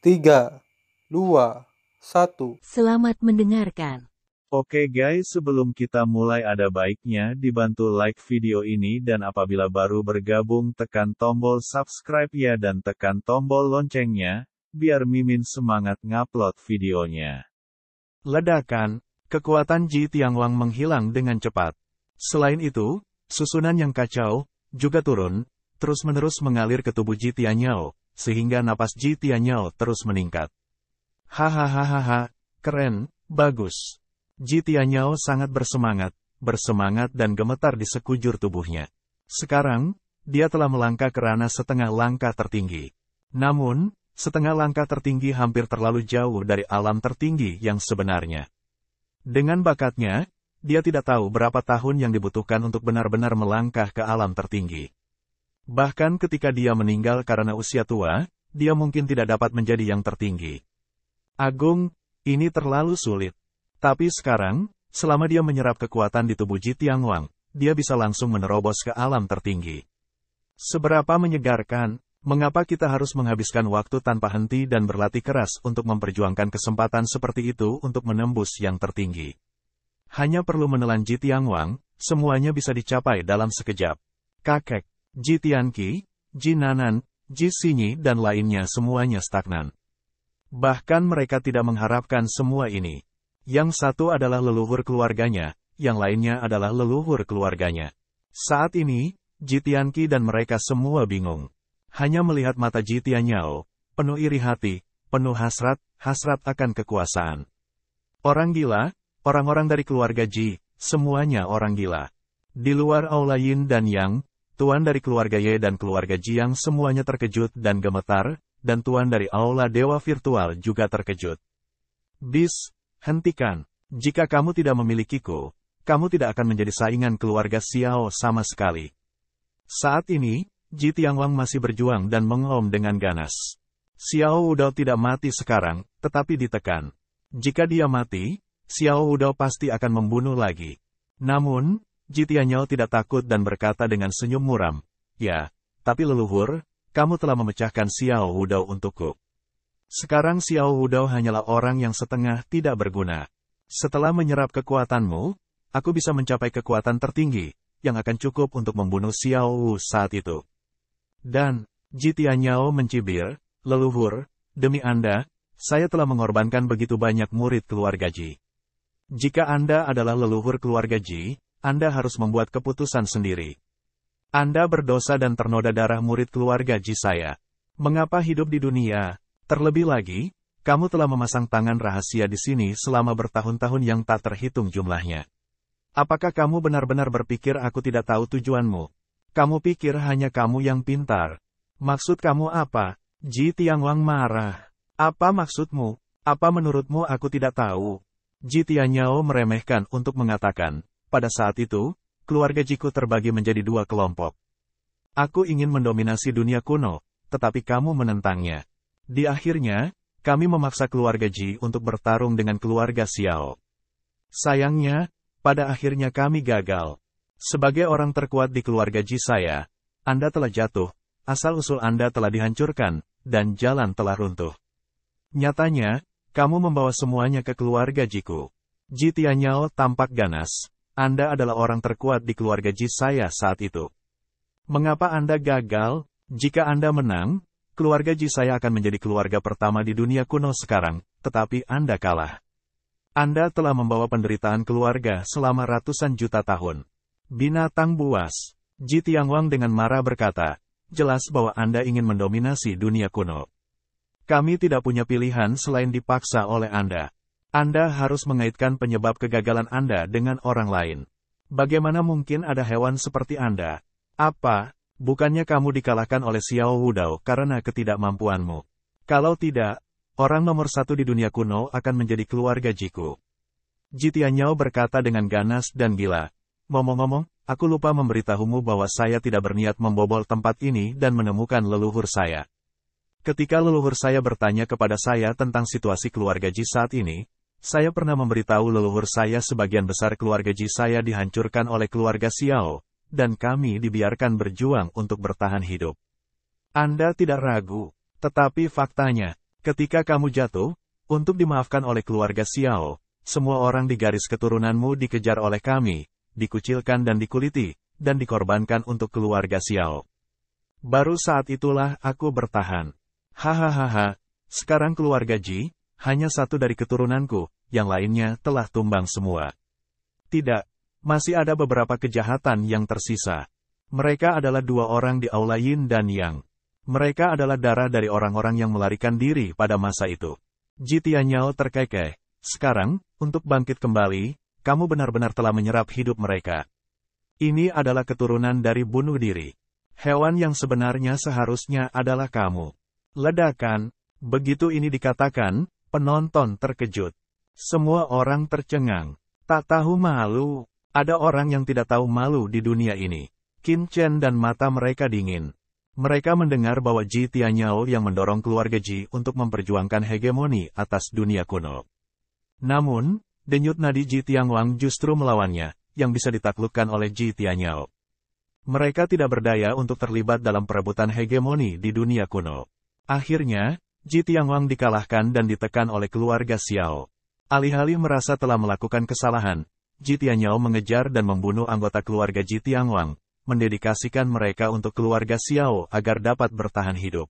3, 2, 1. Selamat mendengarkan. Oke guys, sebelum kita mulai ada baiknya dibantu like video ini dan apabila baru bergabung tekan tombol subscribe ya dan tekan tombol loncengnya, biar Mimin semangat ngupload videonya. Ledakan, kekuatan Ji Tianwang menghilang dengan cepat. Selain itu, susunan yang kacau, juga turun, terus-menerus mengalir ke tubuh Ji Tianyao, sehingga napas Ji Tianyao terus meningkat. Hahaha, keren, bagus. Ji Tianyao sangat bersemangat dan gemetar di sekujur tubuhnya. Sekarang, dia telah melangkah ke ranah setengah langkah tertinggi. Namun, setengah langkah tertinggi hampir terlalu jauh dari alam tertinggi yang sebenarnya. Dengan bakatnya, dia tidak tahu berapa tahun yang dibutuhkan untuk benar-benar melangkah ke alam tertinggi. Bahkan ketika dia meninggal karena usia tua, dia mungkin tidak dapat menjadi yang tertinggi. Agung, ini terlalu sulit. Tapi sekarang, selama dia menyerap kekuatan di tubuh Ji Tianwang, dia bisa langsung menerobos ke alam tertinggi. Seberapa menyegarkan, mengapa kita harus menghabiskan waktu tanpa henti dan berlatih keras untuk memperjuangkan kesempatan seperti itu untuk menembus yang tertinggi. Hanya perlu menelan Ji Tianwang, semuanya bisa dicapai dalam sekejap. Kakek, Ji Tianqi, Ji Nanan, Ji Xinyi dan lainnya semuanya stagnan. Bahkan mereka tidak mengharapkan semua ini. Yang satu adalah leluhur keluarganya, yang lainnya adalah leluhur keluarganya. Saat ini, Ji Tianqi dan mereka semua bingung. Hanya melihat mata Ji Tianyao, penuh iri hati, penuh hasrat akan kekuasaan. Orang gila, orang-orang dari keluarga Ji, semuanya orang gila. Di luar aula Yin dan Yang, tuan dari keluarga Ye dan keluarga Jiang semuanya terkejut dan gemetar, dan tuan dari aula Dewa Virtual juga terkejut. Bis, hentikan. Jika kamu tidak memilikiku, kamu tidak akan menjadi saingan keluarga Xiao sama sekali. Saat ini, Ji Tianwang masih berjuang dan mengom dengan ganas. Xiao Wudao tidak mati sekarang, tetapi ditekan. Jika dia mati, Xiao Wudao pasti akan membunuh lagi. Namun, Ji Tianyao tidak takut dan berkata dengan senyum muram, "Ya, tapi leluhur, kamu telah memecahkan Xiao Wudao untukku. Sekarang Xiao Wudao hanyalah orang yang setengah tidak berguna. Setelah menyerap kekuatanmu, aku bisa mencapai kekuatan tertinggi, yang akan cukup untuk membunuh Xiao Wu saat itu." Dan, Ji Tianyao mencibir, "Leluhur, demi Anda, saya telah mengorbankan begitu banyak murid keluarga Ji. Jika Anda adalah leluhur keluarga Ji, Anda harus membuat keputusan sendiri. Anda berdosa dan ternoda darah murid keluarga Ji saya. Mengapa hidup di dunia? Terlebih lagi, kamu telah memasang tangan rahasia di sini selama bertahun-tahun yang tak terhitung jumlahnya. Apakah kamu benar-benar berpikir aku tidak tahu tujuanmu? Kamu pikir hanya kamu yang pintar. Maksud kamu apa?" Ji Tianwang marah. "Apa maksudmu? Apa menurutmu aku tidak tahu?" Ji Tianyao meremehkan untuk mengatakan, "Pada saat itu, keluarga Jiku terbagi menjadi dua kelompok. Aku ingin mendominasi dunia kuno, tetapi kamu menentangnya. Di akhirnya, kami memaksa keluarga Ji untuk bertarung dengan keluarga Xiao. Sayangnya, pada akhirnya kami gagal. Sebagai orang terkuat di keluarga Ji saya, Anda telah jatuh, asal-usul Anda telah dihancurkan, dan jalan telah runtuh. Nyatanya, kamu membawa semuanya ke keluarga Jiku." Ji Tianyao tampak ganas. "Anda adalah orang terkuat di keluarga Ji saya saat itu. Mengapa Anda gagal? Jika Anda menang, keluarga Ji saya akan menjadi keluarga pertama di dunia kuno sekarang, tetapi Anda kalah. Anda telah membawa penderitaan keluarga selama ratusan juta tahun. Binatang buas." Ji Tianwang dengan marah berkata, "Jelas bahwa Anda ingin mendominasi dunia kuno. Kami tidak punya pilihan selain dipaksa oleh Anda. Anda harus mengaitkan penyebab kegagalan Anda dengan orang lain. Bagaimana mungkin ada hewan seperti Anda? Apa? Bukannya kamu dikalahkan oleh Xiao Wudao karena ketidakmampuanmu? Kalau tidak, orang nomor satu di dunia kuno akan menjadi keluarga Jiku." Ji Tianyao berkata dengan ganas dan gila, "Ngomong-ngomong, aku lupa memberitahumu bahwa saya tidak berniat membobol tempat ini dan menemukan leluhur saya. Ketika leluhur saya bertanya kepada saya tentang situasi keluarga Ji saat ini, saya pernah memberitahu leluhur saya sebagian besar keluarga Ji saya dihancurkan oleh keluarga Xiao, dan kami dibiarkan berjuang untuk bertahan hidup. Anda tidak ragu, tetapi faktanya, Ketika kamu jatuh, untuk dimaafkan oleh keluarga Xiao, semua orang di garis keturunanmu dikejar oleh kami, dikucilkan dan dikuliti, dan dikorbankan untuk keluarga Xiao. Baru saat itulah aku bertahan. Hahaha, sekarang keluarga Ji, hanya satu dari keturunanku, yang lainnya telah tumbang semua. Tidak, masih ada beberapa kejahatan yang tersisa. Mereka adalah dua orang di Aula Yin dan Yang. Mereka adalah darah dari orang-orang yang melarikan diri pada masa itu. Ji Tianyao terkekeh. Sekarang, untuk bangkit kembali, kamu benar-benar telah menyerap hidup mereka. Ini adalah keturunan dari bunuh diri. Hewan yang sebenarnya seharusnya adalah kamu. Ledakan. Begitu ini dikatakan, penonton terkejut. Semua orang tercengang. Tak tahu malu. Ada orang yang tidak tahu malu di dunia ini. Qin Chen dan mata mereka dingin. Mereka mendengar bahwa Ji Tianyao yang mendorong keluarga Ji untuk memperjuangkan hegemoni atas dunia kuno. Namun, denyut nadi Ji Tianguang justru melawannya, yang bisa ditaklukkan oleh Ji Tianyao. Mereka tidak berdaya untuk terlibat dalam perebutan hegemoni di dunia kuno. Akhirnya, Ji Tianguang dikalahkan dan ditekan oleh keluarga Xiao. Alih-alih merasa telah melakukan kesalahan, Ji Tianyao mengejar dan membunuh anggota keluarga Ji Tianguang, mendedikasikan mereka untuk keluarga Xiao agar dapat bertahan hidup.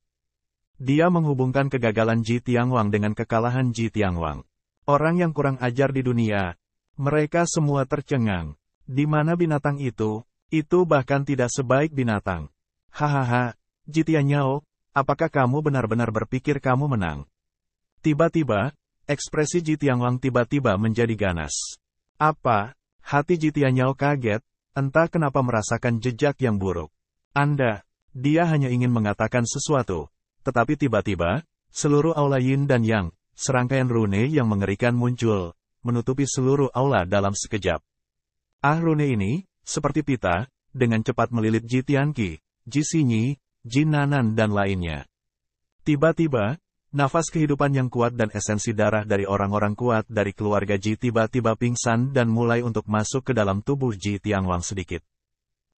Dia menghubungkan kegagalan Ji Tianguang dengan kekalahan Ji Tianguang. Orang yang kurang ajar di dunia. Mereka semua tercengang. Di mana binatang itu? Itu bahkan tidak sebaik binatang. Hahaha, Ji Tianyao, apakah kamu benar-benar berpikir kamu menang? Tiba-tiba, ekspresi Ji Tianguang tiba-tiba menjadi ganas. Apa? Hati Ji Tianyao kaget. Entah kenapa merasakan jejak yang buruk. Dia hanya ingin mengatakan sesuatu. Tetapi tiba-tiba, seluruh aula Yin dan Yang, serangkaian rune yang mengerikan muncul, menutupi seluruh aula dalam sekejap. Rune ini, seperti pita, dengan cepat melilit Ji Tianqi, Ji Xinyi, Ji Nanan dan lainnya. Tiba-tiba, nafas kehidupan yang kuat dan esensi darah dari orang-orang kuat dari keluarga Ji tiba-tiba pingsan dan mulai untuk masuk ke dalam tubuh Ji Tianguang sedikit.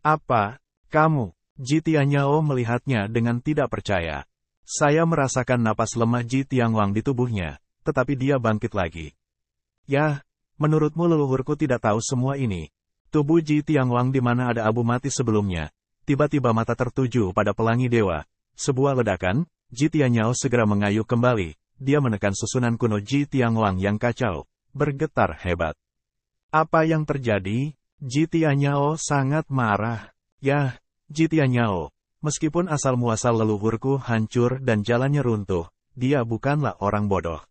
Apa? Kamu? Ji Tianyao melihatnya dengan tidak percaya. Saya merasakan napas lemah Ji Tianguang di tubuhnya, tetapi dia bangkit lagi. Yah, menurutmu leluhurku tidak tahu semua ini? Tubuh Ji Tianguang di mana ada abu mati sebelumnya. Tiba-tiba mata tertuju pada pelangi dewa. Sebuah ledakan. Ji Tianyao segera mengayuh kembali, dia menekan susunan kuno Ji Tianguang yang kacau, bergetar hebat. Apa yang terjadi? Ji Tianyao sangat marah. Yah, Ji Tianyao, meskipun asal-muasal leluhurku hancur dan jalannya runtuh, dia bukanlah orang bodoh.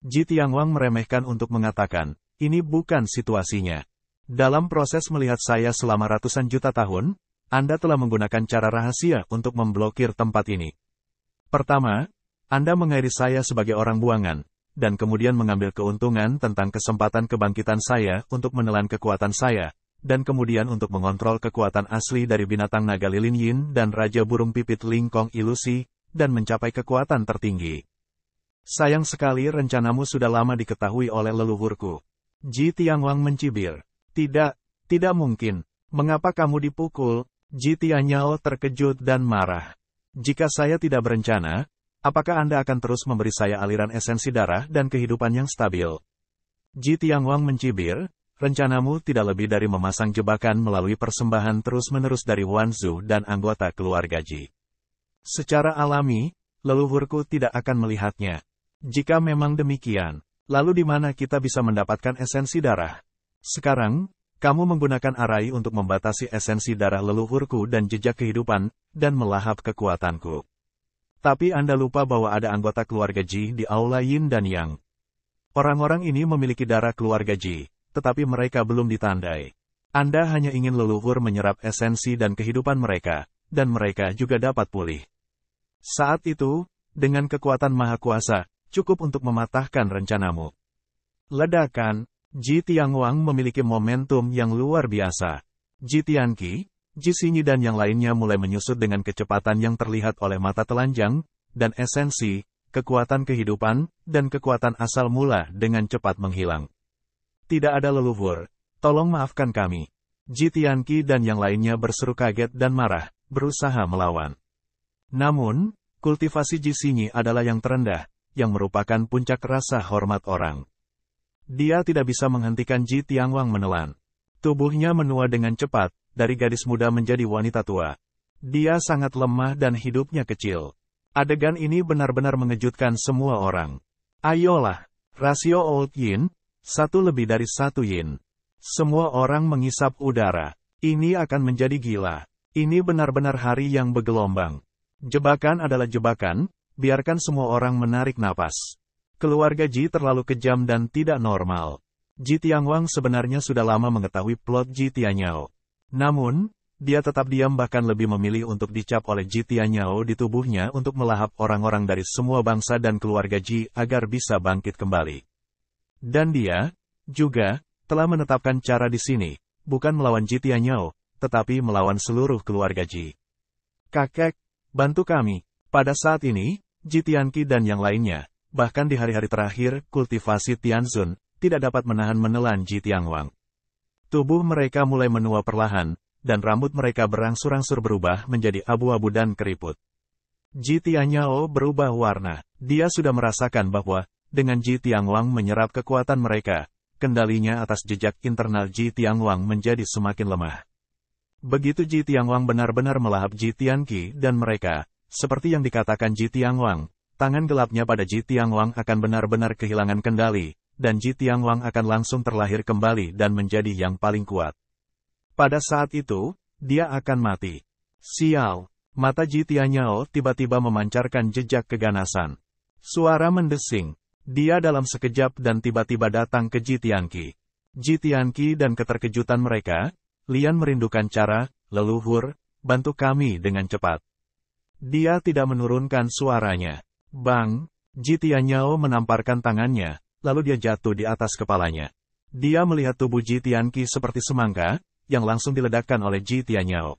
Ji Tianguang meremehkan untuk mengatakan, ini bukan situasinya. Dalam proses melihat saya selama ratusan juta tahun, Anda telah menggunakan cara rahasia untuk memblokir tempat ini. Pertama, Anda mengairi saya sebagai orang buangan, dan kemudian mengambil keuntungan tentang kesempatan kebangkitan saya untuk menelan kekuatan saya, dan kemudian untuk mengontrol kekuatan asli dari binatang naga lilin Yin dan Raja Burung Pipit Lingkong Ilusi, dan mencapai kekuatan tertinggi. Sayang sekali rencanamu sudah lama diketahui oleh leluhurku. Ji Tianguang mencibir. Tidak mungkin. Mengapa kamu dipukul? Ji Tianyao terkejut dan marah. Jika saya tidak berencana, apakah Anda akan terus memberi saya aliran esensi darah dan kehidupan yang stabil? Ji Tianguang mencibir, rencanamu tidak lebih dari memasang jebakan melalui persembahan terus-menerus dari Wanzu dan anggota keluarga Ji. Secara alami, leluhurku tidak akan melihatnya. Jika memang demikian, lalu di mana kita bisa mendapatkan esensi darah? Sekarang, kamu menggunakan arai untuk membatasi esensi darah leluhurku dan jejak kehidupan, dan melahap kekuatanku. Tapi Anda lupa bahwa ada anggota keluarga Ji di Aula Yin dan Yang. Orang-orang ini memiliki darah keluarga Ji, tetapi mereka belum ditandai. Anda hanya ingin leluhur menyerap esensi dan kehidupan mereka, dan mereka juga dapat pulih. Saat itu, dengan kekuatan Maha Kuasa, cukup untuk mematahkan rencanamu. Ledakan. Ji Tianguang memiliki momentum yang luar biasa. Ji Tianqi, Ji Xinyi dan yang lainnya mulai menyusut dengan kecepatan yang terlihat oleh mata telanjang, dan esensi, kekuatan kehidupan, dan kekuatan asal mula dengan cepat menghilang. Tidak ada leluhur, tolong maafkan kami. Ji Tianqi dan yang lainnya berseru kaget dan marah, berusaha melawan. Namun, kultivasi Ji Xinyi adalah yang terendah, yang merupakan puncak rasa hormat orang. Dia tidak bisa menghentikan Ji Tianguang menelan. Tubuhnya menua dengan cepat, dari gadis muda menjadi wanita tua. Dia sangat lemah dan hidupnya kecil. Adegan ini benar-benar mengejutkan semua orang. Ayolah, rasio Old Yin, 1/1 yin. Semua orang mengisap udara. Ini akan menjadi gila. Ini benar-benar hari yang bergelombang. Jebakan adalah jebakan, biarkan semua orang menarik napas. Keluarga Ji terlalu kejam dan tidak normal. Ji Tianguang sebenarnya sudah lama mengetahui plot Ji Tianyao. Namun, dia tetap diam bahkan lebih memilih untuk dicap oleh Ji Tianyao di tubuhnya untuk melahap orang-orang dari semua bangsa dan keluarga Ji agar bisa bangkit kembali. Dan dia, juga, telah menetapkan cara di sini, bukan melawan Ji Tianyao, tetapi melawan seluruh keluarga Ji. Kakek, bantu kami. Pada saat ini, Ji Tianqi dan yang lainnya, bahkan di hari-hari terakhir kultivasi Tianzun, tidak dapat menelan Ji Tianguang. Tubuh mereka mulai menua perlahan, dan rambut mereka berangsur-angsur berubah menjadi abu-abu dan keriput. Ji Tianyao berubah warna. Dia sudah merasakan bahwa, dengan Ji Tianguang menyerap kekuatan mereka, kendalinya atas jejak internal Ji Tianguang menjadi semakin lemah. Begitu Ji Tianguang benar-benar melahap Ji Tianqi dan mereka, seperti yang dikatakan Ji Tianguang, tangan gelapnya pada Ji Tianguang akan benar-benar kehilangan kendali, dan Ji Tianguang akan langsung terlahir kembali dan menjadi yang paling kuat. Pada saat itu, dia akan mati. Sial, mata Ji Tianyao tiba-tiba memancarkan jejak keganasan. Suara mendesing. Dia dalam sekejap dan tiba-tiba datang ke Ji Tianqi. Ji Tianqi dan keterkejutan mereka, Lian merindukan cara, leluhur, bantu kami dengan cepat. Dia tidak menurunkan suaranya. Bang, Ji Tianyao menamparkan tangannya, lalu dia jatuh di atas kepalanya. Dia melihat tubuh Ji Tianqi seperti semangka, yang langsung diledakkan oleh Ji Tianyao.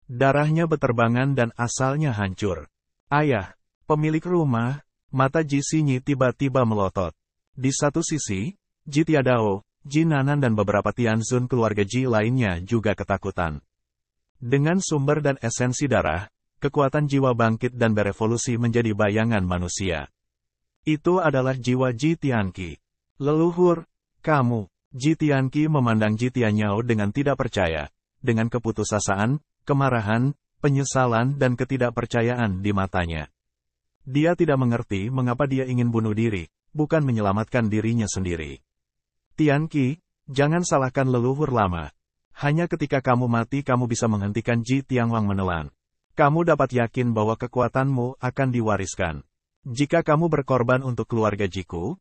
Darahnya beterbangan dan asalnya hancur. Ayah, pemilik rumah, mata Ji Xinyi tiba-tiba melotot. Di satu sisi, Ji Tiadao, Ji Nanan dan beberapa Tianzun keluarga Ji lainnya juga ketakutan. Dengan sumber dan esensi darah, kekuatan jiwa bangkit dan berevolusi menjadi bayangan manusia. Itu adalah jiwa Ji Tianqi. Leluhur, kamu. Ji Tianqi memandang Ji Tianyao dengan tidak percaya, dengan keputusasaan, kemarahan, penyesalan dan ketidakpercayaan di matanya. Dia tidak mengerti mengapa dia ingin bunuh diri, bukan menyelamatkan dirinya sendiri. Tianqi, jangan salahkan leluhur lama. Hanya ketika kamu mati kamu bisa menghentikan Ji Tianguang menelan. Kamu dapat yakin bahwa kekuatanmu akan diwariskan. Jika kamu berkorban untuk keluarga Jiku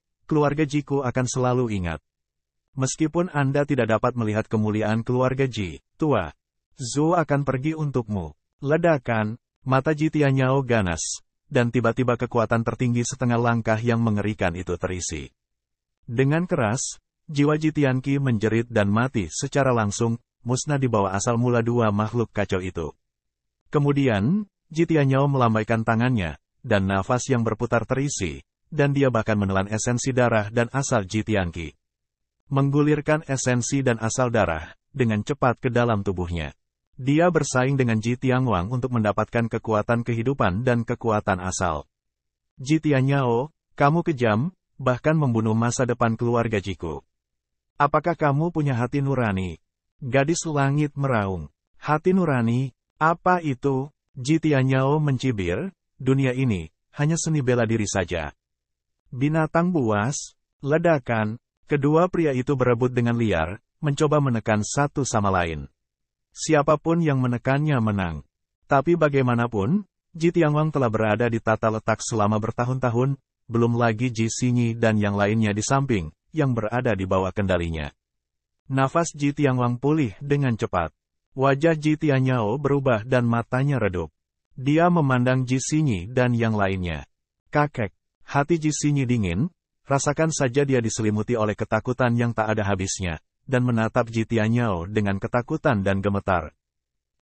akan selalu ingat. Meskipun Anda tidak dapat melihat kemuliaan keluarga Ji, tua, Zhou akan pergi untukmu. Ledakan, mata Ji Tianyao ganas, dan tiba-tiba kekuatan tertinggi setengah langkah yang mengerikan itu terisi. Dengan keras, jiwa Ji Tianqi menjerit dan mati secara langsung, musnah di bawah asal mula dua makhluk kacau itu. Kemudian, Ji Tianyao melambaikan tangannya, dan nafas yang berputar terisi, dan dia bahkan menelan esensi darah dan asal Ji Tianqi. Menggulirkan esensi dan asal darah, dengan cepat ke dalam tubuhnya. Dia bersaing dengan Ji Tianguang untuk mendapatkan kekuatan kehidupan dan kekuatan asal. Ji Tianyao, kamu kejam, bahkan membunuh masa depan keluarga Jiku. Apakah kamu punya hati nurani? Gadis langit meraung. Hati nurani, apa itu? Ji Tianyao mencibir, dunia ini, hanya seni bela diri saja. Binatang buas, ledakan, kedua pria itu berebut dengan liar, mencoba menekan satu sama lain. Siapapun yang menekannya menang. Tapi bagaimanapun, Ji Tianguang telah berada di tata letak selama bertahun-tahun, belum lagi Ji Xinyi dan yang lainnya di samping, yang berada di bawah kendalinya. Nafas Ji Tianguang pulih dengan cepat. Wajah Ji Tianyao berubah dan matanya redup. Dia memandang Ji Xinyi dan yang lainnya. Kakek, hati Ji Xinyi dingin, rasakan saja dia diselimuti oleh ketakutan yang tak ada habisnya, dan menatap Ji Tianyao dengan ketakutan dan gemetar.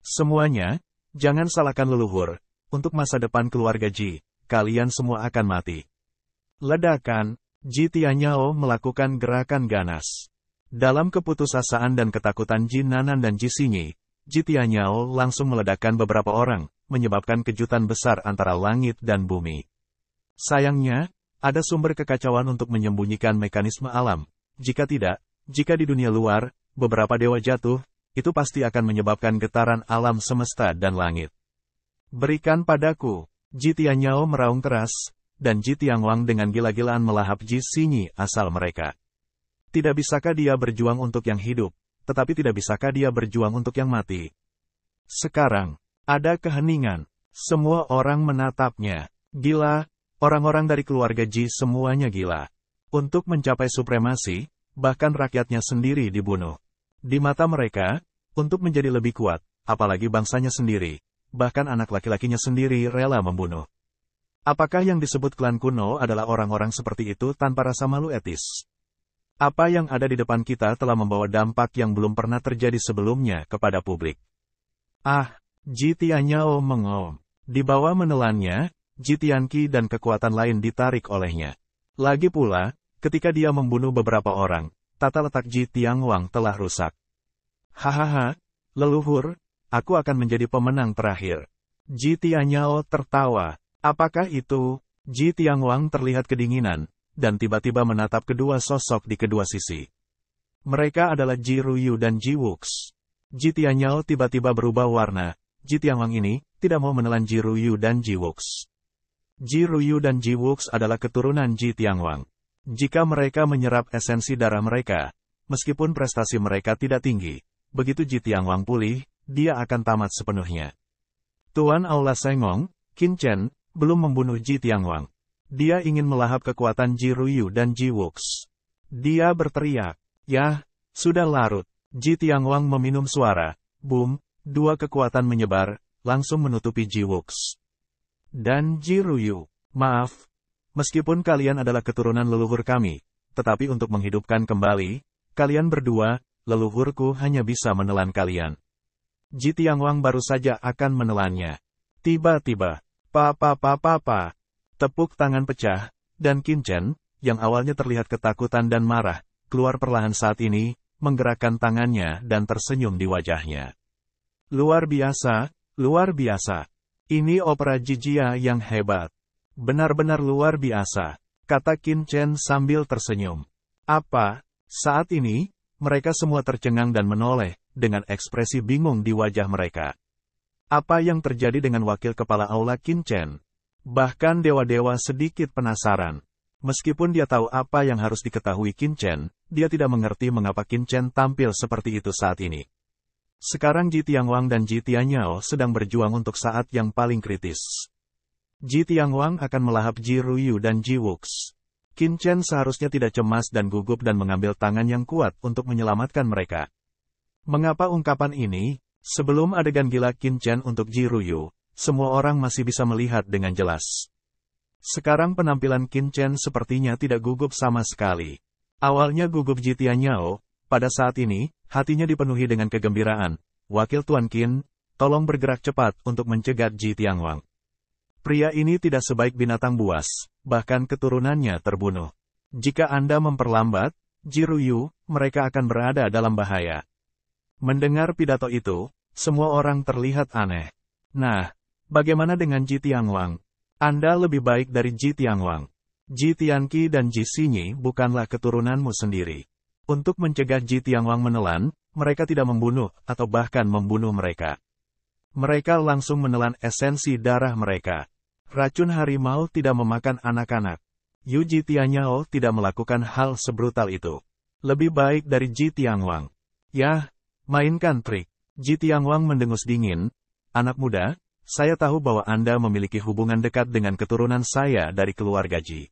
Semuanya, jangan salahkan leluhur, untuk masa depan keluarga Ji, kalian semua akan mati. Ledakan, Ji Tianyao melakukan gerakan ganas. Dalam keputusasaan dan ketakutan Ji Nanan dan Ji Xinyi, Ji Tianyao langsung meledakkan beberapa orang, menyebabkan kejutan besar antara langit dan bumi. Sayangnya, ada sumber kekacauan untuk menyembunyikan mekanisme alam. Jika tidak, jika di dunia luar, beberapa dewa jatuh, itu pasti akan menyebabkan getaran alam semesta dan langit. Berikan padaku. Ji Tianyao meraung keras, dan Ji Tianguang dengan gila-gilaan melahap Ji Xinyi asal mereka. Tidak bisakah dia berjuang untuk yang hidup, tetapi tidak bisakah dia berjuang untuk yang mati? Sekarang, ada keheningan. Semua orang menatapnya. Gila, orang-orang dari keluarga Ji semuanya gila. Untuk mencapai supremasi, bahkan rakyatnya sendiri dibunuh. Di mata mereka, untuk menjadi lebih kuat, apalagi bangsanya sendiri, bahkan anak laki-lakinya sendiri rela membunuh. Apakah yang disebut klan kuno adalah orang-orang seperti itu tanpa rasa malu etis? Apa yang ada di depan kita telah membawa dampak yang belum pernah terjadi sebelumnya kepada publik. Ah, Ji Tianyao mengaum. Di bawah menelannya, Ji Tianqi dan kekuatan lain ditarik olehnya. Lagi pula, ketika dia membunuh beberapa orang, tata letak Ji Tianguang telah rusak. Hahaha, leluhur, aku akan menjadi pemenang terakhir. Ji Tianyao tertawa. Apakah itu? Ji Tianguang terlihat kedinginan, dan tiba-tiba menatap kedua sosok di kedua sisi. Mereka adalah Ji Ruyu dan Ji Wuxi. Ji Tianyao tiba-tiba berubah warna. Ji Tianguang ini tidak mau menelan Ji Ruyu dan Ji Wuxi. Ji Ruyu dan Ji Wuxi adalah keturunan Ji Tianguang. Jika mereka menyerap esensi darah mereka, meskipun prestasi mereka tidak tinggi, begitu Ji Tianguang pulih, dia akan tamat sepenuhnya. Tuan Aula Sengong, Qin Chen, belum membunuh Ji Tianguang. Dia ingin melahap kekuatan Ji Ruyu dan Ji Wuxi. Dia berteriak, "Yah, sudah larut." Ji Tianguang meminum suara. Boom, dua kekuatan menyebar, langsung menutupi Ji Wuxi. Dan Ji Ruyu, maaf, meskipun kalian adalah keturunan leluhur kami, tetapi untuk menghidupkan kembali, kalian berdua, leluhurku hanya bisa menelan kalian. Ji Tianguang baru saja akan menelannya. Tiba-tiba, pa, tepuk tangan pecah, dan Qin Chen, yang awalnya terlihat ketakutan dan marah, keluar perlahan saat ini, menggerakkan tangannya dan tersenyum di wajahnya. Luar biasa, luar biasa. Ini opera Jijia yang hebat. Benar-benar luar biasa, kata Qin Chen sambil tersenyum. Apa? Saat ini, mereka semua tercengang dan menoleh, dengan ekspresi bingung di wajah mereka. Apa yang terjadi dengan wakil kepala aula Qin Chen? Bahkan dewa-dewa sedikit penasaran. Meskipun dia tahu apa yang harus diketahui Qin Chen, dia tidak mengerti mengapa Qin Chen tampil seperti itu saat ini. Sekarang Ji Tianguang dan Ji Tianyao sedang berjuang untuk saat yang paling kritis. Ji Tianguang akan melahap Ji Ruyu dan Ji Wuxi. Qin Chen seharusnya tidak cemas dan gugup dan mengambil tangan yang kuat untuk menyelamatkan mereka. Mengapa ungkapan ini? Sebelum adegan gila Qin Chen untuk Ji Ruyu, semua orang masih bisa melihat dengan jelas. Sekarang penampilan Qin Chen sepertinya tidak gugup sama sekali. Awalnya gugup Ji Tianyao, pada saat ini, hatinya dipenuhi dengan kegembiraan. Wakil Tuan Qin, tolong bergerak cepat untuk mencegat Ji Tianguang. Pria ini tidak sebaik binatang buas, bahkan keturunannya terbunuh. Jika Anda memperlambat, Ji Ruyu, mereka akan berada dalam bahaya. Mendengar pidato itu, semua orang terlihat aneh. Nah, bagaimana dengan Ji Tianguang? Anda lebih baik dari Ji Tianguang. Ji Tianqi dan Ji Xinyi bukanlah keturunanmu sendiri. Untuk mencegah Ji Tianguang menelan, mereka tidak membunuh atau bahkan membunuh mereka. Mereka langsung menelan esensi darah mereka. Racun harimau tidak memakan anak-anak. Yu Ji Tianyao tidak melakukan hal sebrutal itu. Lebih baik dari Ji Tianguang. Yah, mainkan trik. Ji Tianguang mendengus dingin. Anak muda, saya tahu bahwa Anda memiliki hubungan dekat dengan keturunan saya dari keluarga Ji.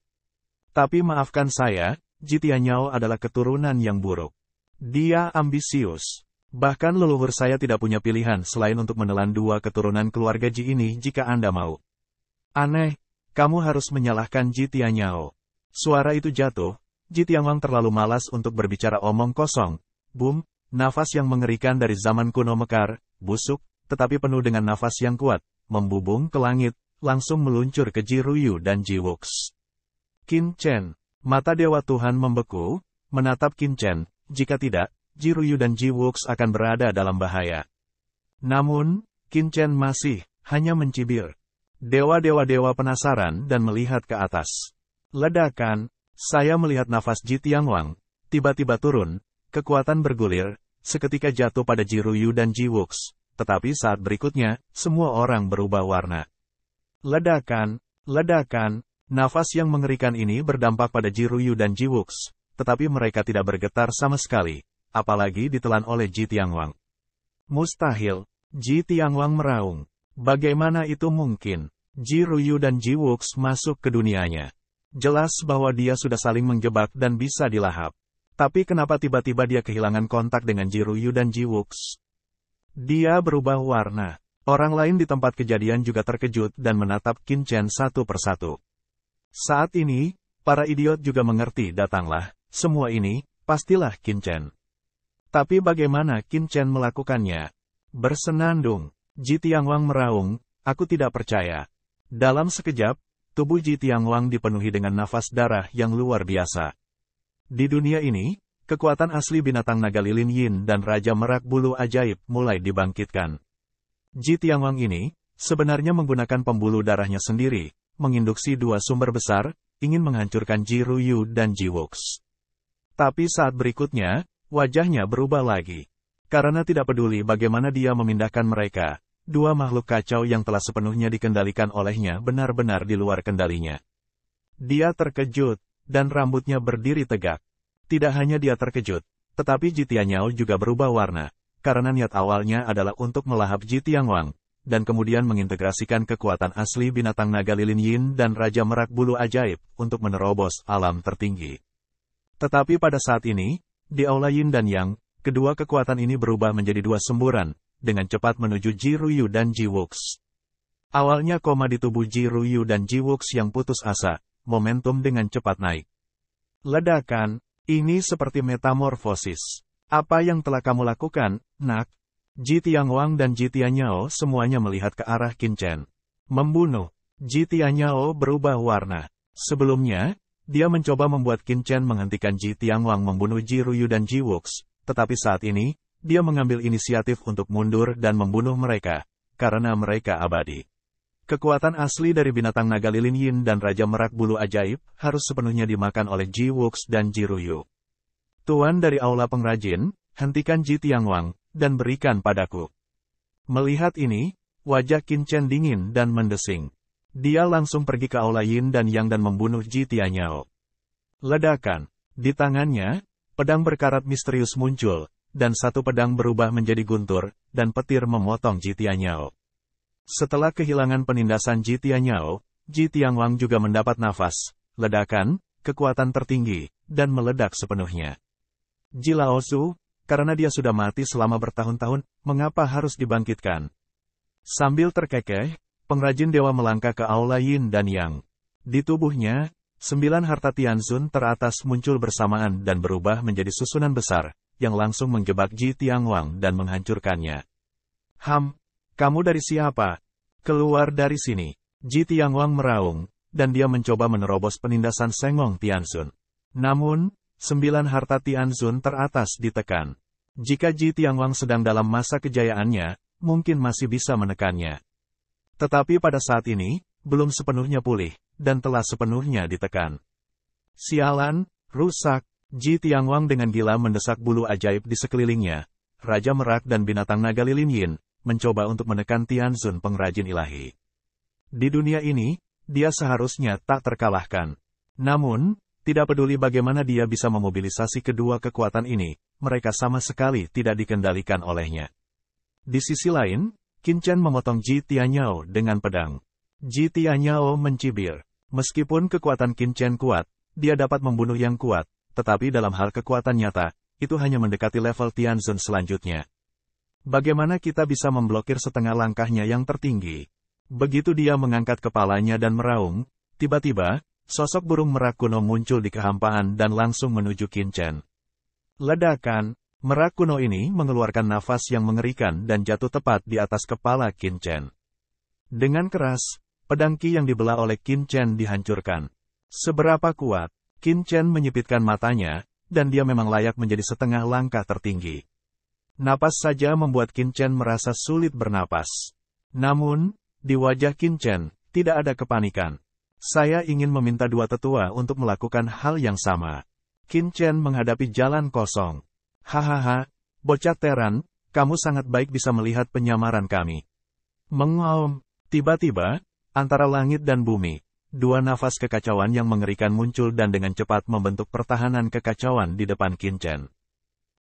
Tapi maafkan saya, Ji Tianyao adalah keturunan yang buruk. Dia ambisius. Bahkan leluhur saya tidak punya pilihan selain untuk menelan dua keturunan keluarga Ji ini jika Anda mau. Aneh, kamu harus menyalahkan Ji Tianyao. Suara itu jatuh, Ji Tianguang terlalu malas untuk berbicara omong kosong. Boom, nafas yang mengerikan dari zaman kuno mekar, busuk, tetapi penuh dengan nafas yang kuat, membubung ke langit, langsung meluncur ke Ji Ruyu dan Ji Wuxi. Qin Chen. Mata Dewa Tuhan membeku, menatap Qin Chen, jika tidak, Ji Ruyu dan Ji Wuxi akan berada dalam bahaya. Namun, Qin Chen masih hanya mencibir. Dewa-dewa penasaran dan melihat ke atas. Ledakan, saya melihat nafas Ji Tianguang, tiba-tiba turun, kekuatan bergulir, seketika jatuh pada Ji Ruyu dan Ji Wuxi, tetapi saat berikutnya, semua orang berubah warna. Ledakan, ledakan, nafas yang mengerikan ini berdampak pada Ji Ruyu dan Ji Wuxi, tetapi mereka tidak bergetar sama sekali, apalagi ditelan oleh Ji Tianguang. Mustahil, Ji Tianguang meraung. Bagaimana itu mungkin? Ji Ruyu dan Ji Wuxi masuk ke dunianya. Jelas bahwa dia sudah saling menjebak dan bisa dilahap. Tapi kenapa tiba-tiba dia kehilangan kontak dengan Ji Ruyu dan Ji Wuxi? Dia berubah warna. Orang lain di tempat kejadian juga terkejut dan menatap Qin Chen satu persatu. Saat ini, para idiot juga mengerti, datanglah, semua ini, pastilah Qin Chen. Tapi bagaimana Qin Chen melakukannya? Bersenandung, Ji Tianguang meraung, aku tidak percaya. Dalam sekejap, tubuh Ji Tianguang dipenuhi dengan nafas darah yang luar biasa. Di dunia ini, kekuatan asli binatang naga lilin yin dan Raja Merak Bulu Ajaib mulai dibangkitkan. Ji Tianguang ini, sebenarnya menggunakan pembuluh darahnya sendiri, menginduksi dua sumber besar, ingin menghancurkan Ji Ruyu dan Ji Wuxi. Tapi saat berikutnya, wajahnya berubah lagi. Karena tidak peduli bagaimana dia memindahkan mereka, dua makhluk kacau yang telah sepenuhnya dikendalikan olehnya benar-benar di luar kendalinya. Dia terkejut, dan rambutnya berdiri tegak. Tidak hanya dia terkejut, tetapi Ji Tianyao juga berubah warna, karena niat awalnya adalah untuk melahap Ji Tianguang, dan kemudian mengintegrasikan kekuatan asli binatang naga lilin yin dan Raja Merak Bulu Ajaib untuk menerobos alam tertinggi. Tetapi pada saat ini, di Aula Yin dan Yang, kedua kekuatan ini berubah menjadi dua semburan, dengan cepat menuju Ji Ruyu dan Ji Wuxi. Awalnya koma di tubuh Ji Ruyu dan Ji Wuxi yang putus asa, momentum dengan cepat naik. Ledakan, ini seperti metamorfosis. Apa yang telah kamu lakukan, nak? Ji Tianguang dan Ji Tianyao semuanya melihat ke arah Qin Chen. Membunuh. Ji Tianyao berubah warna. Sebelumnya, dia mencoba membuat Qin Chen menghentikan Ji Tianguang membunuh Ji Ruyu dan Ji Wuxi, tetapi saat ini, dia mengambil inisiatif untuk mundur dan membunuh mereka, karena mereka abadi. Kekuatan asli dari binatang naga lilin yin dan Raja Merak Bulu Ajaib harus sepenuhnya dimakan oleh Ji Wuxi dan Ji Ruyu. Tuan dari Aula Pengrajin, hentikan Ji Tianguang, dan berikan padaku. Melihat ini, wajah Qin Chen dingin dan mendesing. Dia langsung pergi ke Aula Yin dan Yang dan membunuh Ji Tianyao. Ledakan. Di tangannya, pedang berkarat misterius muncul, dan satu pedang berubah menjadi guntur, dan petir memotong Ji Tianyao. Setelah kehilangan penindasan Ji Tianyao, Ji Tianguang juga mendapat nafas, ledakan, kekuatan tertinggi, dan meledak sepenuhnya. Ji Laozu, karena dia sudah mati selama bertahun-tahun, mengapa harus dibangkitkan? Sambil terkekeh, pengrajin dewa melangkah ke Aula Yin dan Yang. Di tubuhnya, 9 harta Tianzun teratas muncul bersamaan dan berubah menjadi susunan besar, yang langsung menjebak Ji Tianguang dan menghancurkannya. Kamu dari siapa? Keluar dari sini. Ji Tianguang meraung, dan dia mencoba menerobos penindasan Sengong Tianzun. Namun, 9 harta Tianzun teratas ditekan. Jika Ji Tianguang sedang dalam masa kejayaannya, mungkin masih bisa menekannya. Tetapi pada saat ini, belum sepenuhnya pulih, dan telah sepenuhnya ditekan. Sialan, rusak. Ji Tianguang dengan gila mendesak bulu ajaib di sekelilingnya. Raja Merak dan binatang naga lilin yin, mencoba untuk menekan Tianzun pengrajin ilahi. Di dunia ini, dia seharusnya tak terkalahkan. Namun, tidak peduli bagaimana dia bisa memobilisasi kedua kekuatan ini, mereka sama sekali tidak dikendalikan olehnya. Di sisi lain, Qin Chen memotong Ji Tianyao dengan pedang. Ji Tianyao mencibir. Meskipun kekuatan Qin Chen kuat, dia dapat membunuh yang kuat. Tetapi dalam hal kekuatan nyata, itu hanya mendekati level Tianzun selanjutnya. Bagaimana kita bisa memblokir setengah langkahnya yang tertinggi? Begitu dia mengangkat kepalanya dan meraung, tiba-tiba, sosok burung merak kuno muncul di kehampaan dan langsung menuju Qin Chen. Ledakan, merak kuno ini mengeluarkan nafas yang mengerikan dan jatuh tepat di atas kepala Qin Chen. Dengan keras, pedang Qi yang dibelah oleh Qin Chen dihancurkan. Seberapa kuat? Qin Chen menyipitkan matanya, dan dia memang layak menjadi setengah langkah tertinggi. Napas saja membuat Qin Chen merasa sulit bernapas. Namun, di wajah Qin Chen, tidak ada kepanikan. Saya ingin meminta dua tetua untuk melakukan hal yang sama. Qin Chen menghadapi jalan kosong. Hahaha, bocah Teran, kamu sangat baik bisa melihat penyamaran kami. Mengaum. Tiba-tiba, antara langit dan bumi, dua nafas kekacauan yang mengerikan muncul dan dengan cepat membentuk pertahanan kekacauan di depan Qin Chen.